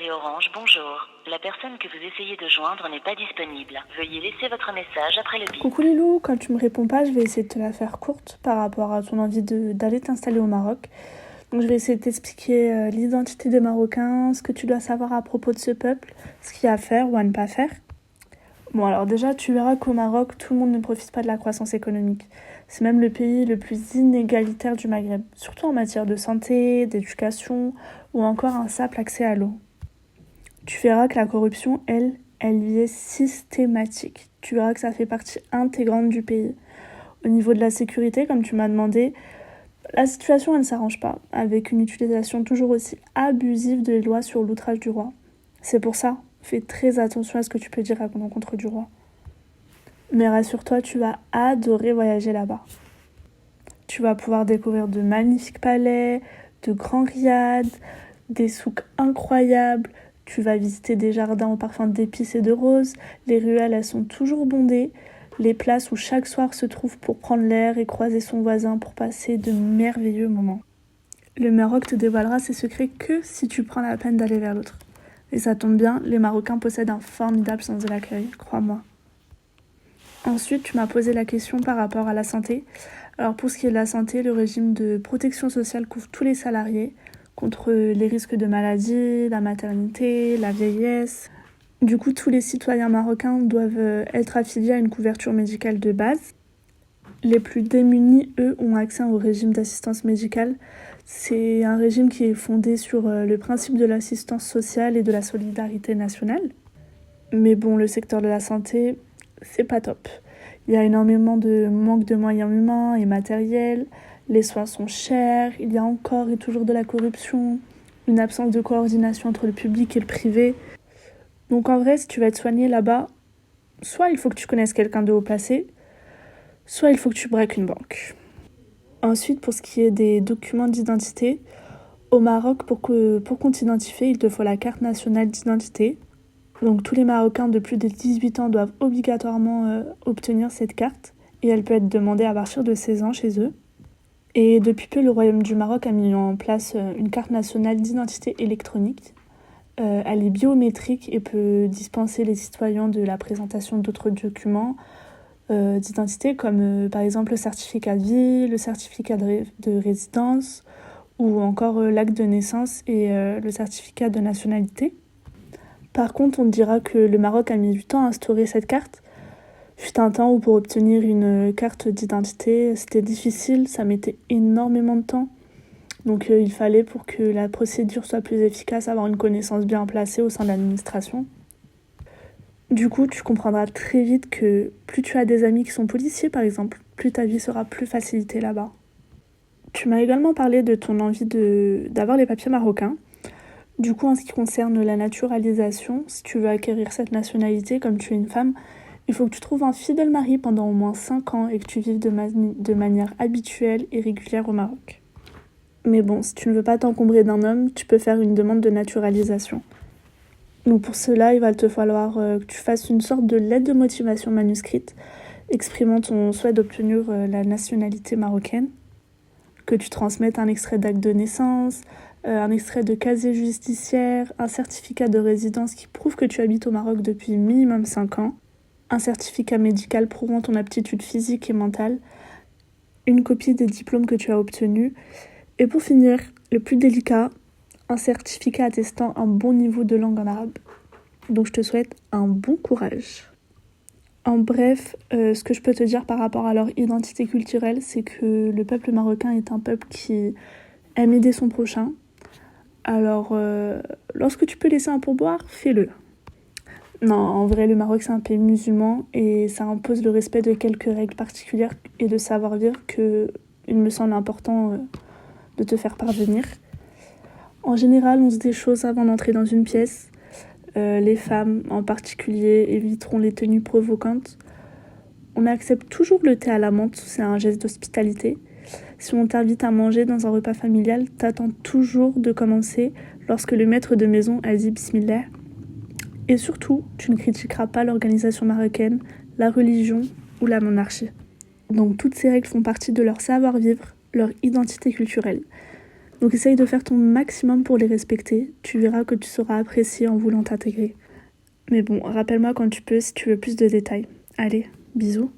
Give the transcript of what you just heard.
messagerie Orange, bonjour. La personne que vous essayez de joindre n'est pas disponible. Veuillez laisser votre message après le bip. Coucou Lilou, quand tu me réponds pas, je vais essayer de te la faire courte par rapport à ton envie d'aller t'installer au Maroc. Donc je vais essayer de t'expliquer l'identité des Marocains, ce que tu dois savoir à propos de ce peuple, ce qu'il y a à faire ou à ne pas faire. Bon alors déjà, tu verras qu'au Maroc, tout le monde ne profite pas de la croissance économique. C'est même le pays le plus inégalitaire du Maghreb, surtout en matière de santé, d'éducation ou encore un simple accès à l'eau. Tu verras que la corruption, elle y est systématique. Tu verras que ça fait partie intégrante du pays. Au niveau de la sécurité, comme tu m'as demandé, la situation, elle ne s'arrange pas, avec une utilisation toujours aussi abusive des lois sur l'outrage du roi. C'est pour ça, fais très attention à ce que tu peux dire à l'encontre du roi. Mais rassure-toi, tu vas adorer voyager là-bas. Tu vas pouvoir découvrir de magnifiques palais, de grands riads, des souks incroyables. Tu vas visiter des jardins au parfum d'épices et de roses. Les ruelles, elles sont toujours bondées. Les places où chaque soir se trouve pour prendre l'air et croiser son voisin pour passer de merveilleux moments. Le Maroc te dévoilera ses secrets que si tu prends la peine d'aller vers l'autre. Et ça tombe bien, les Marocains possèdent un formidable sens de l'accueil, crois-moi. Ensuite, tu m'as posé la question par rapport à la santé. Alors pour ce qui est de la santé, le régime de protection sociale couvre tous les salariés contre les risques de maladie, la maternité, la vieillesse. Du coup, tous les citoyens marocains doivent être affiliés à une couverture médicale de base. Les plus démunis, eux, ont accès au régime d'assistance médicale. C'est un régime qui est fondé sur le principe de l'assistance sociale et de la solidarité nationale. Mais bon, le secteur de la santé, c'est pas top. Il y a énormément de manque de moyens humains et matériels, les soins sont chers, il y a encore et toujours de la corruption, une absence de coordination entre le public et le privé. Donc en vrai, si tu vas être soigné là-bas, soit il faut que tu connaisses quelqu'un de haut placé, soit il faut que tu braques une banque. Ensuite, pour ce qui est des documents d'identité, au Maroc, pour qu'on t'identifie, il te faut la carte nationale d'identité. Donc tous les Marocains de plus de 18 ans doivent obligatoirement obtenir cette carte et elle peut être demandée à partir de 16 ans chez eux. Et depuis peu, le Royaume du Maroc a mis en place une carte nationale d'identité électronique. Elle est biométrique et peut dispenser les citoyens de la présentation d'autres documents d'identité comme par exemple le certificat de vie, le certificat de résidence ou encore l'acte de naissance et le certificat de nationalité. Par contre, on te dira que le Maroc a mis du temps à instaurer cette carte. Fut un temps où pour obtenir une carte d'identité, c'était difficile, ça mettait énormément de temps. Donc il fallait, pour que la procédure soit plus efficace, avoir une connaissance bien placée au sein de l'administration. Du coup, tu comprendras très vite que plus tu as des amis qui sont policiers, par exemple, plus ta vie sera plus facilitée là-bas. Tu m'as également parlé de ton envie d'avoir les papiers marocains. Du coup, en ce qui concerne la naturalisation, si tu veux acquérir cette nationalité comme tu es une femme, il faut que tu trouves un fidèle mari pendant au moins 5 ans et que tu vives de manière habituelle et régulière au Maroc. Mais bon, si tu ne veux pas t'encombrer d'un homme, tu peux faire une demande de naturalisation. Donc pour cela, il va te falloir que tu fasses une sorte de lettre de motivation manuscrite exprimant ton souhait d'obtenir la nationalité marocaine, que tu transmettes un extrait d'acte de naissance, un extrait de casier judiciaire, un certificat de résidence qui prouve que tu habites au Maroc depuis minimum 5 ans, un certificat médical prouvant ton aptitude physique et mentale, une copie des diplômes que tu as obtenus, et pour finir, le plus délicat, un certificat attestant un bon niveau de langue en arabe. Donc je te souhaite un bon courage. En bref, ce que je peux te dire par rapport à leur identité culturelle, c'est que le peuple marocain est un peuple qui aime aider son prochain. Alors, lorsque tu peux laisser un pourboire, fais-le. Non, en vrai, le Maroc, c'est un pays musulman et ça impose le respect de quelques règles particulières et de savoir-vivre qu'il me semble important de te faire parvenir. En général, on se dit des choses avant d'entrer dans une pièce. Les femmes, en particulier, éviteront les tenues provocantes. On accepte toujours le thé à la menthe, c'est un geste d'hospitalité. Si on t'invite à manger dans un repas familial, t'attends toujours de commencer lorsque le maître de maison a dit Bismillah. Et surtout, tu ne critiqueras pas l'organisation marocaine, la religion ou la monarchie. Donc toutes ces règles font partie de leur savoir-vivre, leur identité culturelle. Donc essaye de faire ton maximum pour les respecter. Tu verras que tu seras apprécié en voulant t'intégrer. Mais bon, rappelle-moi quand tu peux si tu veux plus de détails. Allez, bisous.